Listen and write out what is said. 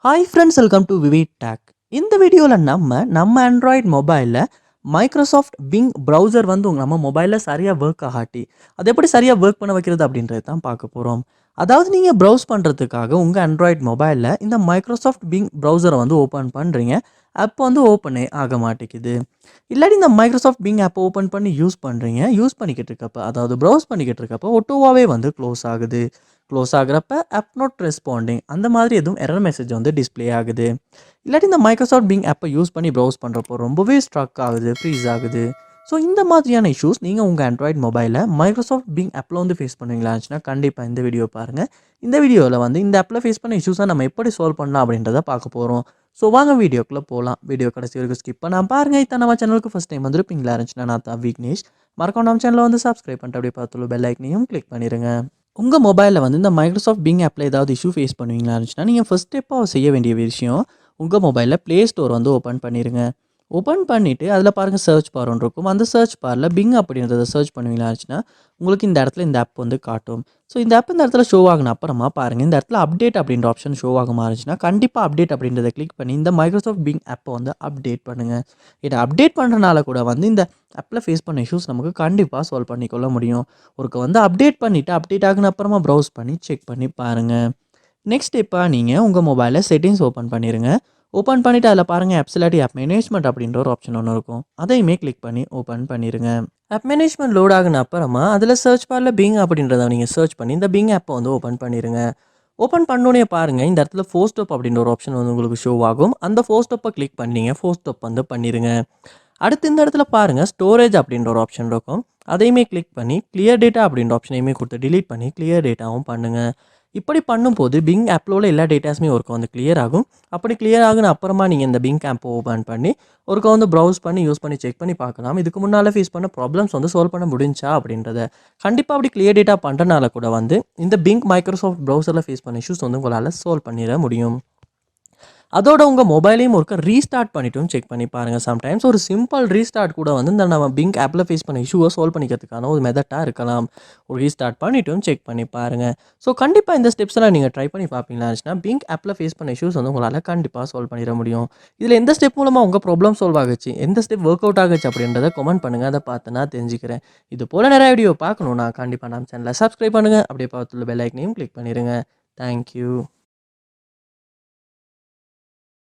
Hi friends, welcome to VividTech. இந்த வீடியோவில் நம்ம ஆண்ட்ராய்ட் மொபைலில் மைக்ரோசாஃப்ட் பிங் ப்ரௌசர் வந்து நம்ம மொபைலில் சரியாக ஒர்க் ஆகாட்டி அது எப்படி சரியாக ஒர்க் பண்ண வைக்கிறது அப்படின்றது தான் பார்க்க போகிறோம். அதாவது நீங்கள் ப்ரௌஸ் பண்ணுறதுக்காக உங்கள் ஆண்ட்ராய்ட் மொபைலில் இந்த மைக்ரோசாஃப்ட் பிங் ப்ரௌசரை வந்து ஓப்பன் பண்ணுறீங்க. ஆப் வந்து ஓப்பனே ஆக மாட்டேங்குது. இல்லாட்டி இந்த மைக்ரோசாஃப்ட் பிங் ஆப் ஓப்பன் பண்ணி யூஸ் பண்ணுறீங்க. யூஸ் பண்ணிக்கிட்டு இருக்கப்ப, அதாவது ப்ரௌஸ் பண்ணிக்கிட்டு இருக்கப்போ ஒட்டோவாகவே வந்து க்ளோஸ் ஆகுது. க்ளோஸ் ஆகுறப்ப ஆப் நாட் ரெஸ்பாண்டிங் அந்த மாதிரி எதுவும் எரர் மெசேஜ் வந்து டிஸ்ப்ளே ஆகுது. இல்லாட்டி இந்த மைக்ரோசாஃப்ட் பிங் ஆப்பை யூஸ் பண்ணி ப்ரௌஸ் பண்ணுறப்போ ரொம்பவே ஸ்ட்ரக் ஆகுது, ஃப்ரீஸ் ஆகுது. ஸோ இந்த மாதிரியான இஷ்யூஸ் நீங்கள் உங்கள் ஆண்ட்ராய்ட் மொபைலில் மைக்ரோசாஃப்ட் பிங் ஆப்பில் வந்து ஃபேஸ் பண்ணுவீங்களா இருந்துச்சுன்னா கண்டிப்பாக இந்த வீடியோ பாருங்கள். இந்த வீடியோவில் வந்து இந்த ஆப்பில் ஃபேஸ் பண்ண இஷ்யூஸை நம்ம எப்படி சால்வ் பண்ணலாம் அப்படின்றத பார்க்க போகிறோம். ஸோ வாங்க வீடியோக்குள்ளே போகலாம். வீடியோ கடைசி வரைக்கும் ஸ்கிப் பண்ணாமல் பாருங்கள். இதான் நம்ம சேனலுக்கு ஃபஸ்ட் டைம் வந்துருப்பீங்களா இருந்துச்சுன்னா நான் தான் விக்னேஷ். மறக்காம நம்ம சேனலை வந்து சப்ஸ்கிரைப் பண்ணிட்டு அப்படியே பார்த்துள்ள பெல் ஐக்கனையும் கிளிக் பண்ணிடுங்க. உங்கள் மொபைலில் வந்து இந்த மைக்ரோசாஃப்ட் பிங் ஆப்பில் ஏதாவது இஷ்யூ ஃபேஸ் பண்ணுவீங்களா இருந்துச்சுன்னா நீங்கள் ஃபஸ்ட் ஸ்டெப்பாக செய்ய வேண்டிய விஷயம், உங்கள் மொபைலில் ப்ளே ஸ்டோர் வந்து ஓப்பன் பண்ணிடுங்க. ஓப்பன் பண்ணிவிட்டு அதில் பாருங்கள் சர்ச் பார் ஒன்று இருக்கும். அந்த சர்ச் பாரில் பிங் அப்படின்றத சர்ச் பண்ணுவீங்களா இருந்துச்சுன்னா உங்களுக்கு இந்த இடத்துல இந்த ஆப் வந்து காட்டும். ஸோ இந்த ஆப் இந்த இடத்துல ஷோ ஆகின அப்புறமா பாருங்கள், இந்த இடத்துல அப்டேட் அப்படின்ற ஆப்ஷன் ஷோ ஆகுமா இருந்துச்சுன்னா கண்டிப்பாக அப்டேட் அப்படின்றத கிளிக் பண்ணி இந்த மைக்ரோசாஃப்ட் பிங் ஆப்பை வந்து அப்டேட் பண்ணுங்கள். இதை அப்டேட் பண்ணுறனால கூட வந்து இந்த ஆப்பில் ஃபேஸ் பண்ண இஷ்யூஸ் நமக்கு கண்டிப்பாக சால்வ் பண்ணிக்கொள்ள முடியும். ஒருக்க வந்து அப்டேட் பண்ணிவிட்டு அப்டேட் ஆகின அப்புறமா ப்ரௌஸ் பண்ணி செக் பண்ணி பாருங்கள். நெக்ஸ்ட் இப்போ நீங்கள் உங்கள் மொபைலில் செட்டிங்ஸ் ஓப்பன் பண்ணிடுங்க. ஓப்பன் பண்ணிவிட்டு அதில் பாருங்கள் ஆப்ஸ் இல்லாட்டி ஆப் மேனேஜ்மெண்ட் அப்படின்ற ஒரு ஆப்ஷன் ஒன்று இருக்கும். அதையுமே கிளிக் பண்ணி ஓப்பன் பண்ணிடுங்க. ஆப் மேனேஜ்மெண்ட் லோட் ஆகின அப்புறமா அதில் சர்ச் பாரில் பிங் அப்படின்றத நீங்கள் சர்ச் பண்ணி இந்த பிங் ஆப்பை வந்து ஓப்பன் பண்ணிடுங்க. ஓப்பன் பண்ணோடனே பாருங்கள், இந்த இடத்துல ஃபோர் ஸ்டெப் அப்படின்ற ஒரு ஆப்ஷன் வந்து உங்களுக்கு ஷோ ஆகும். அந்த ஃபோர் ஸ்டெப்பை கிளிக் பண்ணிங்க ஃபோர் ஸ்டெப் வந்து பண்ணிடுங்க. அடுத்து இந்த இடத்துல பாருங்கள் ஸ்டோரேஜ் அப்படின்ற ஒரு ஆப்ஷன் இருக்கும். அதையுமே கிளிக் பண்ணி கிளியர் டேட்டா அப்படின்ற ஆப்ஷனையுமே கொடுத்து டிலீட் பண்ணி கிளியர் டேட்டாவும் பண்ணுங்கள். இப்படி பண்ணும்போது பிங் ஆப்பில் உள்ள எல்லா டேட்டாஸுமே ஒருக்க வந்து கிளியர் ஆகும். அப்படி கிளியர் ஆகுன அப்புறமா நீங்கள் இந்த பிங் ஆப்பை ஓப்பன் பண்ணி ஒருக்க வந்து ப்ரௌஸ் பண்ணி யூஸ் பண்ணி செக் பண்ணி பார்க்கலாம். இதுக்கு முன்னால் ஃபேஸ் பண்ண ப்ராப்ளம்ஸ் வந்து சால்வ் பண்ண முடிஞ்சா அப்படின்றத. கண்டிப்பாக அப்படி கிளியர் டேட்டா பண்ணுறனால கூட வந்து இந்த பிங் மைக்ரோசாஃப்ட் ப்ரௌசரில் ஃபேஸ் பண்ண இஷ்யூஸ் வந்து உங்களால் சால்வ் பண்ணிட முடியும். அதோட உங்கள் மொபைலையும் ஒருக்க ரீஸ்டார்ட் பண்ணிட்டும் செக் பண்ணி பாருங்கள். சம்டைம்ஸ் ஒரு சிம்பிள் ரீஸ்டார்ட் கூட வந்து இந்த நம்ம பிங்க் ஆப்பில் ஃபேஸ் பண்ண இஷ்யூவை சால்வ் பண்ணிக்கிறதுக்கான ஒரு மெத்தட்டாக இருக்கலாம். ஒரு ரீஸ்டார்ட் பண்ணிட்டும் செக் பண்ணி பாருங்கள். ஸோ கண்டிப்பாக இந்த ஸ்டெப்ஸ் எல்லாம் நீங்கள் ட்ரை பண்ணி பார்ப்பீங்களா இருந்துச்சுன்னா பிங்க் ஆப்பில் ஃபேஸ் பண்ண இஷ்யூஸ் வந்து உங்களால் கண்டிப்பாக சால்வ் பண்ணிட முடியும். இதில் எந்த ஸ்டெப் மூலமாக உங்கள் ப்ராப்ளம் சால்வ் ஆகுச்சு, எந்த ஸ்டெப் ஒர்க் அவுட் ஆகுச்சு அப்படின்றத கமெண்ட் பண்ணுங்கள். அதை பார்த்து நான் தெரிஞ்சுக்கிறேன். இது போல் நிறைய வீடியோ பார்க்கணுன்னா கண்டிப்பாக நம்ம சேனலை சப்ஸ்கிரைப் பண்ணுங்கள். அப்படியே பார்த்துள்ள பெல் ஐக்கனையும் கிளிக் பண்ணிடுங்க. தேங்க்யூ.